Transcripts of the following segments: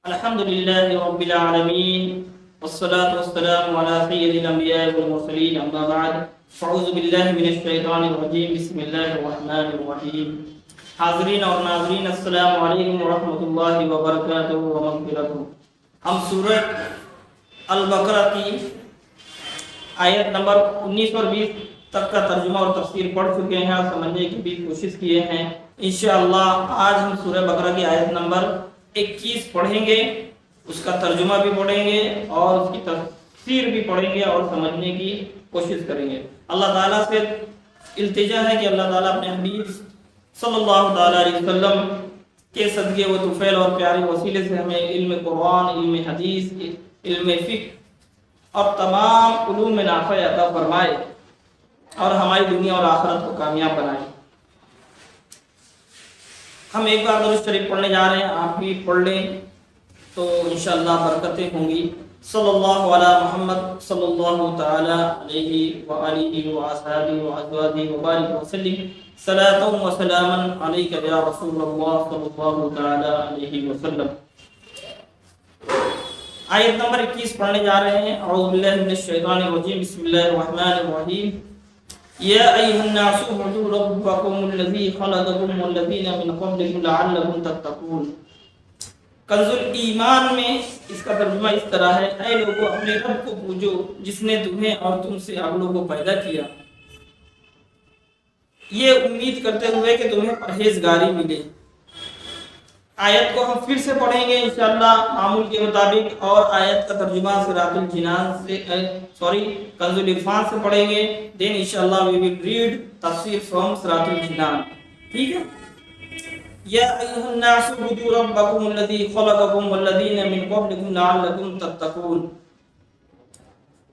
الحمد لله رب العالمين والصلاة والسلام على سيد الأنبياء والمرسلين أما بعد فأعوذ بالله من الشيطان الرجيم بسم الله الرحمن الرحيم حاضرین اور ناظرین السلام علیکم ورحمۃ اللہ وبرکاتہ ومغفرتہ۔ ہم سورہ البقرہ کی آیت نمبر 19 اور 20 تک کا ترجمہ اور تفسیر پڑھ چکے ہیں اور سمجھنے کی بھی کوشش کیے ہیں۔ انشاءاللہ آج ہم سورہ بقرہ کی آیت نمبر 21 پڑھیں گے، اس کا ترجمہ بھی پڑھیں گے اور اس کی تفسیر بھی پڑھیں گے اور سمجھنے کی کوشش کریں گے۔ اللہ تعالیٰ سے التجا ہے کہ اللہ تعالیٰ اپنے حبیب صلی اللہ تعالیٰ علیہ وسلم کے صدقے و طفیل اور پیارے وسیلے سے ہمیں علم قرآن، علم حدیث، علم فقہ اور تمام علوم میں نافع عطا فرمائے اور ہماری دنیا اور آخرت کو کامیاب بنائے۔ ہم ایک بار درود شریف پڑھنے جا رہے ہیں، آپ بھی پڑھ لیں تو انشاءاللہ برکتیں ہوں گی۔ صلی اللہ علی محمد صلی اللہ تعالی علیہ وآلہ وآصحابہ وازواجہ وبارک وسلم صلاۃ و سلاما علیک یا رسول اللہ صلی اللہ تعالی علیہ وسلم۔ آیت نمبر 21 پڑھنے جا رہے ہیں۔ اعوذ باللہ من الشیطان الرجیم، بسم اللہ الرحمن الرحیم۔ یا ایھا الناس اعبدوا ربکم الذی خلقکم والذین من قبلکم لعلکم تتقون۔ کنز ایمان میں اس کا ترجمہ اس طرح ہے، اے لوگوں اپنے رب کو پوجو جس نے تمہیں اور تم سے اگلوں کو پیدا کیا، یہ امید کرتے ہوئے کہ تمہیں پرہیزگاری ملے۔ آیت کو ہم پھر سے پڑھیں گے انشاءاللہ معمول کے مطابق، اور آیت کا ترجمہ صراط الجنان سے کنز العرفان سے پڑھیں گے، دین انشاءاللہ we will read تفسیر from صراط الجنان، ٹھیک ہے۔ یا ایھا الناس اعبدوا ربکم الذی خلقکم والذین من قبلکم لعلکم تتقون۔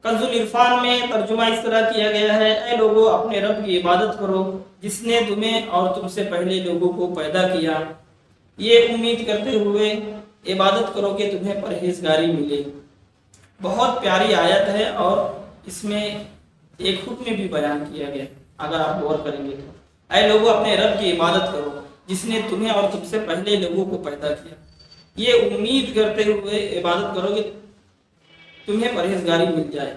کنز العرفان میں ترجمہ اس طرح کیا گیا ہے، اے لوگوں اپنے رب کی عبادت کرو جس نے تمہیں اور تم سے پہلے لوگوں کو پیدا کیا، یہ امید کرتے ہوئے عبادت کرو کہ تمہیں پرہیزگاری ملے۔ بہت پیاری آیت ہے اور اس میں ایک حکم بھی بیان کیا گیا، اگر آپ غور کریں گے تو اے لوگوں اپنے رب کی عبادت کرو جس نے تمہیں اور تم سے پہلے لوگوں کو پیدا کیا، یہ امید کرتے ہوئے عبادت کرو کہ تمہیں پرہیزگاری مل جائے۔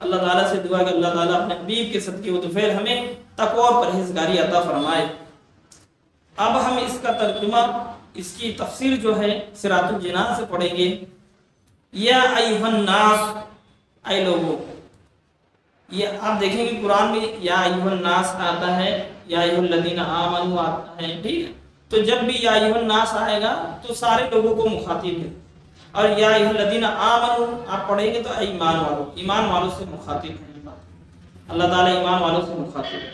اللہ تعالیٰ سے دعا کہ اللہ تعالیٰ اپنے حبیب کے صدقے و طفیل ہمیں تقوی اور پرہیزگاری عطا فرمائے۔ اب ہم اس کا ترجمہ، اس کی تفسیر جو ہے صراط الجنان سے پڑھیں گے۔ یا ایھا الناس، اے لوگوں، یہ آپ دیکھیں گے قرآن میں یا ایھا الناس آتا ہے، یا ایھا الذین آمنوا آتا ہے، ٹھیک ہے۔ تو جب بھی یا ایھا الناس آئے گا تو سارے لوگوں کو مخاطب ہے، اور یا ایھا الذین آمنوا آپ پڑھیں گے تو ایمان والوں، ایمان والوں سے مخاطب ہے۔ اللہ تعالیٰ ایمان والوں سے مخاطب ہے۔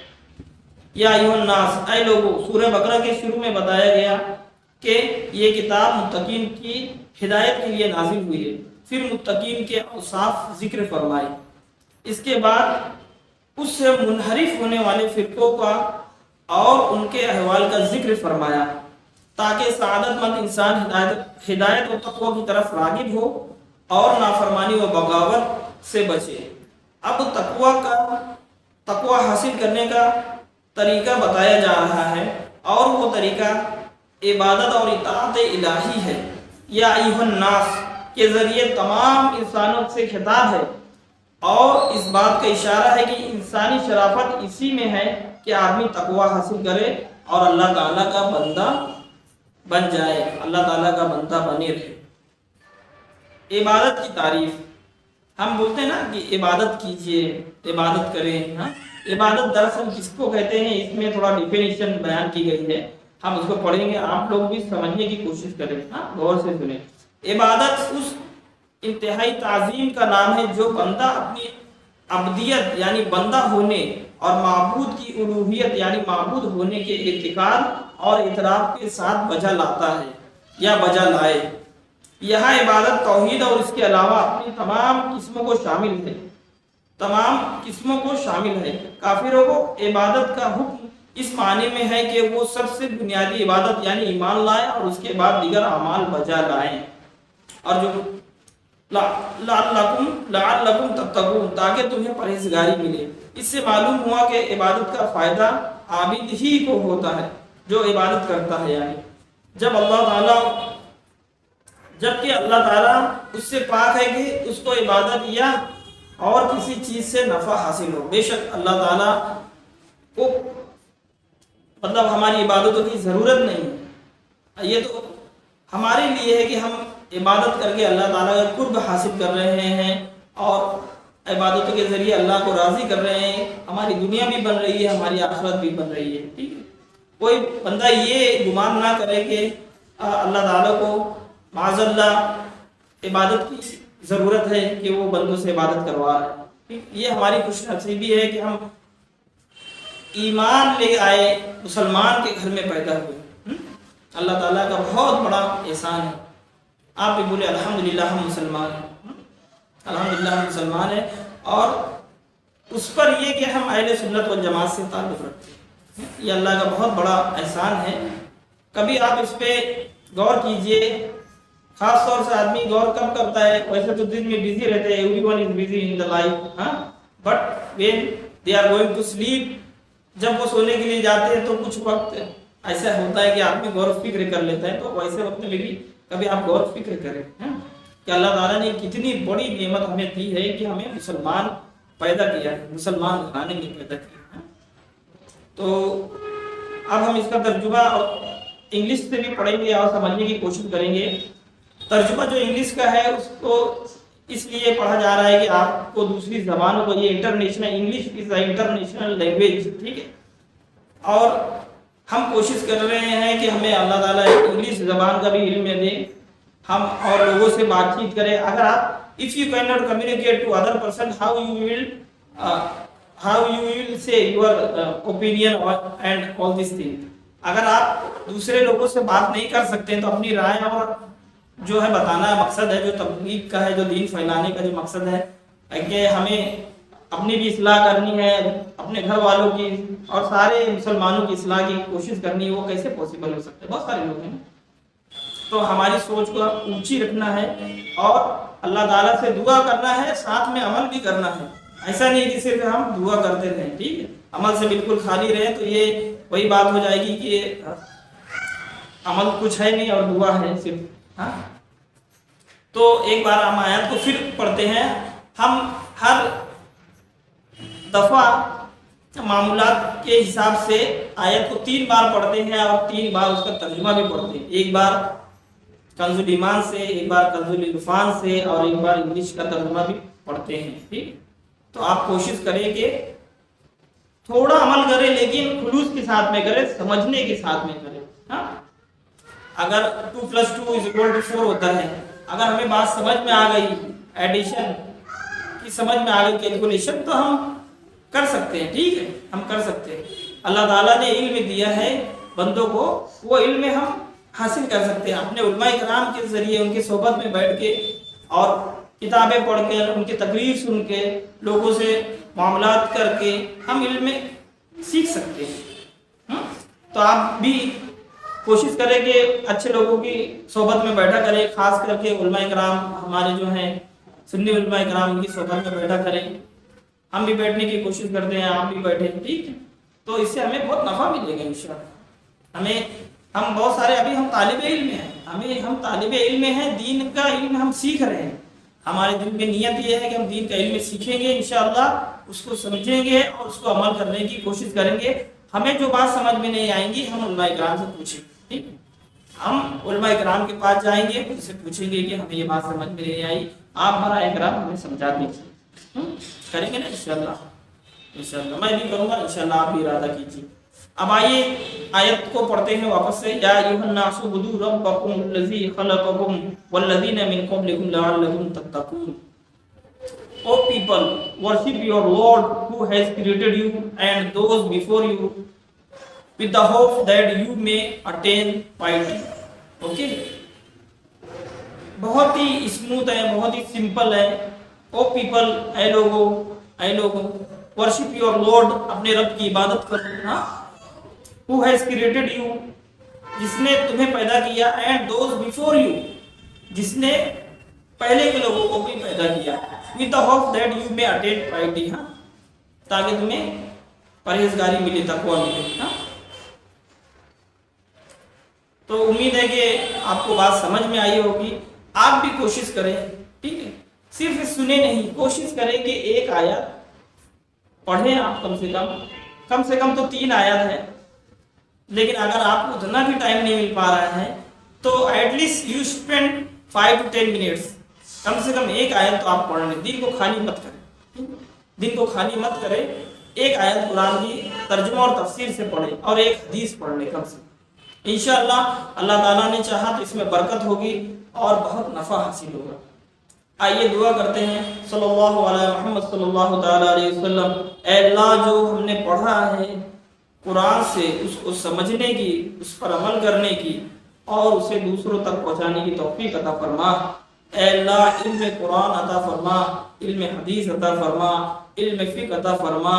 یا ایھا الناس، اے لوگوں، سورہ بقرہ کے شروع میں بتایا گیا کہ یہ کتاب متقین کی ہدایت کے لیے نازل ہوئی ہے، پھر متقین کے اوصاف ذکر فرمائے، اس کے بعد اس سے منحرف ہونے والے فرقوں کا اور ان کے احوال کا ذکر فرمایا تاکہ سعادت مند انسان ہدایت و تقوی کی طرف راغب ہو اور نافرمانی و بغاوت سے بچے۔ اب تقوی حاصل کرنے کا طریقہ بتایا جا رہا ہے، اور وہ طریقہ عبادت اور اطاعت الہی ہے۔ یا ایھا الناس کے ذریعے تمام انسانوں سے خطاب ہے، اور اس بات کا اشارہ ہے کہ انسانی شرافت اسی میں ہے کہ آدمی تقوی حاصل کرے اور اللہ تعالیٰ کا بندہ بن جائے، اللہ تعالیٰ کا بندہ بنے رہے۔ عبادت کی تعریف، ہم بولتے ہیں نا کہ عبادت کیجئے، عبادت کریں، ہاں عبادت دراصل کس کو کہتے ہیں، اس میں تھوڑا ڈیفینیشن بیان کی گئی ہے، ہم اس کو پڑھیں گے، آپ لوگ بھی سمجھنے کی کوشش کریں، ہاں غور سے سنیں۔ عبادت اس انتہائی تعظیم کا نام ہے جو بندہ اپنی عبدیت یعنی بندہ ہونے اور معبود کی الوہیت یعنی معبود ہونے کے اعتقاد اور اعتراف کے ساتھ بجا لاتا ہے یا بجا لائے۔ یہاں عبادت توحید اور اس کے علاوہ اپنی تمام قسموں کو شامل ہے، تمام قسموں کو شامل ہے۔ کافروں کو عبادت کا حکم اس معنی میں ہے کہ وہ سب سے بنیادی عبادت یعنی ایمان لائیں اور اس کے بعد دیگر اعمال بجا لائیں، اور جو لعلکم تتقون تاکہ تمہیں پرہیزگاری ملے۔ اس سے معلوم ہوا کہ عبادت کا فائدہ عابد ہی کو ہوتا ہے جو عبادت کرتا ہے، یعنی جب اللہ تعالیٰ جبکہ اللہ تعالیٰ اس سے پاک ہے کہ اس کو عبادت یا اور کسی چیز سے نفع حاصل ہو۔ بے شک اللہ تعالیٰ کو مطلب ہماری عبادتوں کی ضرورت نہیں ہے، یہ تو ہمارے لیے ہے کہ ہم عبادت کر کے اللہ تعالیٰ کا قرب حاصل کر رہے ہیں اور عبادتوں کے ذریعے اللہ کو راضی کر رہے ہیں، ہماری دنیا بھی بن رہی ہے، ہماری آخرت بھی بن رہی ہے، ٹھیک ہے۔ کوئی بندہ یہ گمان نہ کرے کہ اللہ تعالیٰ کو معاذ اللہ عبادت کی ضرورت ہے کہ وہ بندوں سے عبادت کروا رہا ہے، یہ ہماری خوش نصیبی ہے کہ ہم ایمان لے آئے، مسلمان کے گھر میں پیدا ہوئے، اللہ تعالیٰ کا بہت بڑا احسان ہے۔ آپ بھی بولے الحمدللہ ہم مسلمان ہیں، الحمدللہ ہم مسلمان ہیں، اور اس پر یہ کہ ہم اہل سنت والجماعت سے تعلق رکھتے ہیں، یہ اللہ کا بہت بڑا احسان ہے۔ کبھی آپ اس پہ غور کیجئے، خاص طور سے آدمی غور کب کرتا ہے؟ ویسے تو دن میں بزی رہتے ہیں، everyone is busy in the life, but when they are going to sleep, جب وہ سونے کے لیے جاتے ہیں تو کچھ وقت ایسا ہوتا ہے کہ آدمی غور و فکر کر لیتا ہے، تو ویسے وقت میں بھی کبھی آپ غور و فکر کریں کہ اللہ تعالیٰ نے کتنی بڑی نعمت ہمیں دی ہے کہ ہمیں مسلمان پیدا کیا ہے، مسلمان گھرانے میں پیدا کیا ہے۔ تو اب ہم اس کا ترجمہ انگلش سے بھی پڑھیں گے اور سمجھنے کی کوشش کریں گے۔ ترجمہ جو انگلش کا ہے اس کو اس لیے پڑھا جا رہا ہے کہ آپ کو دوسری زبانوں کو، یہ international, English is a international language, ٹھیک ہے، اور ہم کوشش کر رہے ہیں کہ ہمیں اللہ تعالیٰ انگلش زبان کا بھی علم دے، ہم اور لوگوں سے بات چیت کریں۔ اگر آپ if you cannot communicate to other person, how you will say your opinion and all these things. اگر آپ دوسرے لوگوں سے بات نہیں کر سکتے ہیں تو اپنی رائے اور جو ہے بتانا مقصد ہے، جو تبلیغ کا ہے، جو دین پھیلانے کا جو مقصد ہے کہ ہمیں اپنی بھی اصلاح کرنی ہے، اپنے گھر والوں کی اور سارے مسلمانوں کی اصلاح کی کوشش کرنی ہے، وہ کیسے پاسبل ہو سکتا ہے؟ بہت سارے لوگ ہیں، تو ہماری سوچ کو اونچی رکھنا ہے اور اللہ تعالیٰ سے دعا کرنا ہے، ساتھ میں عمل بھی کرنا ہے۔ ایسا نہیں کہ صرف ہم دعا کرتے رہیں، ٹھیک ہے، عمل سے بالکل خالی رہیں تو یہ وہی بات ہو جائے گی کہ عمل کچھ ہے نہیں اور دعا ہے صرف۔ تو ایک بار ہم آیت کو پھر پڑھتے ہیں۔ ہم ہر دفعہ معمولات کے حساب سے آیت کو 3 بار پڑھتے ہیں اور 3 بار اس کا ترجمہ بھی پڑھتے ہیں، ایک بار کنز الایمان سے، ایک بار کنز العرفان سے، اور ایک بار انگلش کا ترجمہ بھی پڑھتے ہیں، ٹھیک۔ تو آپ کوشش کریں کہ تھوڑا عمل کریں لیکن خلوص کے ساتھ میں کریں، سمجھنے کے ساتھ میں کریں۔ اگر 2+2=4 ہوتا ہے، اگر ہمیں بات سمجھ میں آ گئی، ایڈیشن کی سمجھ میں آ گئی، کیلکولیشن، تو ہم کر سکتے ہیں، ٹھیک ہے، ہم کر سکتے ہیں۔ اللہ تعالیٰ نے علم دیا ہے بندوں کو، وہ علم ہم حاصل کر سکتے ہیں اپنے علماء کرام کے ذریعے، ان کی صحبت میں بیٹھ کے اور کتابیں پڑھ کے، ان کی تقریر سن کے، لوگوں سے معاملات کر کے ہم علم میں سیکھ سکتے ہیں۔ تو آپ بھی کوشش کریں کہ اچھے لوگوں کی صحبت میں بیٹھا کریں، خاص کر کے علماء کرام ہمارے جو ہیں سنی علماء کرام، ان کی صحبت میں بیٹھا کریں۔ ہم بھی بیٹھنے کی کوشش کرتے ہیں، آپ بھی بیٹھیں، ٹھیک ہے، تو اس سے ہمیں بہت نفع ملے گا انشاءاللہ۔ ہم بہت سارے ابھی ہم طالب علم ہیں، ہم طالب علم ہیں، دین کا علم ہم سیکھ رہے ہیں۔ ہمارے دل میں نیت یہ ہے کہ ہم دین کا علم سیکھیں گے انشاءاللہ، اس کو سمجھیں گے اور اس کو عمل کرنے کی کوشش کریں گے۔ ہمیں جو بات سمجھ میں نہیں آئیں گی ہم علماء کرام سے پوچھیں گے، ٹھیک ہے، ہم علماء کرام کے پاس جائیں گے، ان سے پوچھیں گے کہ ہمیں یہ بات سمجھ میں نہیں آئی، آپ ہمارا کرام ہمیں سمجھا دیجیے، کریں گے نا انشاءاللہ۔ میں بھی کروں گا انشاءاللہ، آپ بھی ارادہ کیجیے۔ اب آئیے آیت کو پڑھتے ہیں واپس سے۔ یا ایھا الناس اعبدوا ربکم الذی خلقکم والذین من قبلکم لعلکم تتقون۔ O people, worship your Lord who has created you and those before you with the hope that you may attain piety. Okay? بہت ہی اسموتھ ہے، بہت ہی سمپل ہے۔ O people، a logo, worship your Lord، اپنے رب کی عبادت کرو، who has created you، جس نے تمہیں پیدا کیا، and those before you، جس نے پہلے کے لوگوں کو بھی پیدا کیا، with the hope that you may attain piety، تاکہ تمہیں پرہیزگاری ملے، تقوی ملے۔ تو امید ہے کہ آپ کو بات سمجھ میں آئی ہوگی۔ آپ بھی کوشش کریں، ٹھیک ہے، صرف سنے نہیں، کوشش کریں کہ ایک آیت پڑھیں آپ، کم سے کم تو 3 آیت ہے، لیکن اگر آپ کو اتنا بھی ٹائم نہیں مل پا رہا ہے تو at least you spend 5 to 10 minutes, کم سے کم ایک آیت تو آپ پڑھ لیں، دن کو خالی مت کریں، دن کو خالی مت کریں، ایک آیت قرآن کی ترجمہ اور تفسیر سے پڑھیں اور ایک حدیث پڑھ لیں کم سے کم، انشاءاللہ اللہ تعالیٰ نے چاہا تو اس میں برکت ہوگی اور بہت نفع حاصل ہوگا۔ آئیے دعا کرتے ہیں، صلی اللہ علیہ محمد صلی اللہ تعالیٰ علیہ وسلم۔ اے اللہ، جو ہم نے پڑھا ہے قرآن سے اس کو سمجھنے کی، اس پر عمل کرنے کی اور اسے دوسروں تک پہنچانے کی توفیق عطا فرما۔ اے اللہ، علم قرآن عطا فرما، علم حدیث عطا فرما، علم فقہ عطا فرما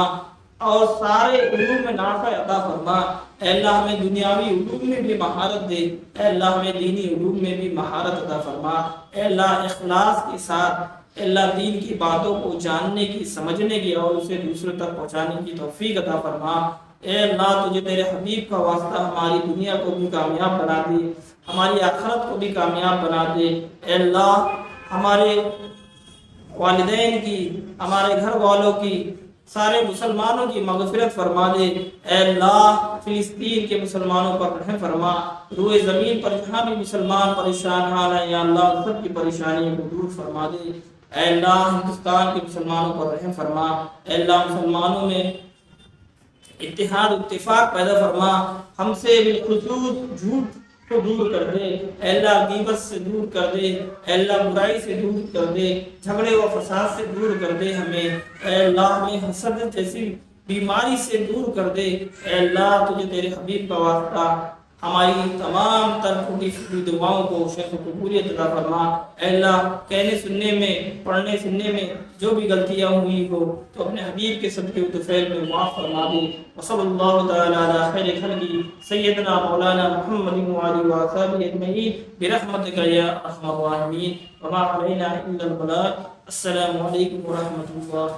اور سارے علوم نافع عطا فرما۔ اے اللہ، ہمیں دنیاوی علوم میں بھی مہارت دے، اے اللہ ہمیں دینی علوم میں بھی مہارت عطا فرما۔ اے اللہ، اخلاص کے ساتھ اے اللہ دین کی باتوں کو جاننے کی، سمجھنے کی اور اسے دوسروں تک پہنچانے کی توفیق عطا فرما۔ اے اللہ، تجھے تیرے حبیب کا واسطہ ہماری دنیا کو بھی کامیاب بنا دے، ہماری آخرت کو بھی کامیاب بنا دے۔ اے اللہ، ہمارے والدین کی، ہمارے گھر والوں کی، سارے مسلمانوں کی مغفرت فرما دے۔ اے اللہ، فلسطین کے مسلمانوں پر رحم فرما، روئے زمین پر جہاں بھی مسلمان پریشان حال ہیں یا اللہ سب کی پریشانیوں کو دور فرما دے۔ اے اللہ، ہندوستان کے مسلمانوں پر رحم فرما۔ اے اللہ، مسلمانوں میں اتحاد اتفاق پیدا فرما، ہم سے بالخصوص جھوٹ کو دور کر دے، اے اللہ غیبت سے دور کر دے، اے اللہ برائی سے دور کر دے، جھگڑے و فساد سے دور کر دے ہمیں، اے اللہ ہمیں حسد جیسی بیماری سے دور کر دے۔ اے اللہ، تجھے تیرے حبیب کا واسطہ ہماری تمام تر ٹوٹی پھوٹی دعاؤں کو شیخ قبولیت عطا فرما۔ اے اللہ، کہنے سننے میں، پڑھنے سننے میں جو بھی غلطیاں ہوئی ہو تو اپنے حبیب کے صدقے و طفیل میں معاف فرما دے۔ وصلی اللہ تعالی علی خیر خلقہ سیدنا مولانا محمد وعلی وصحبہ اجمعین برحمتک یا ارحم الراحمین، وما علینا الا البلاغ۔ السلام علیکم ورحمۃ اللہ۔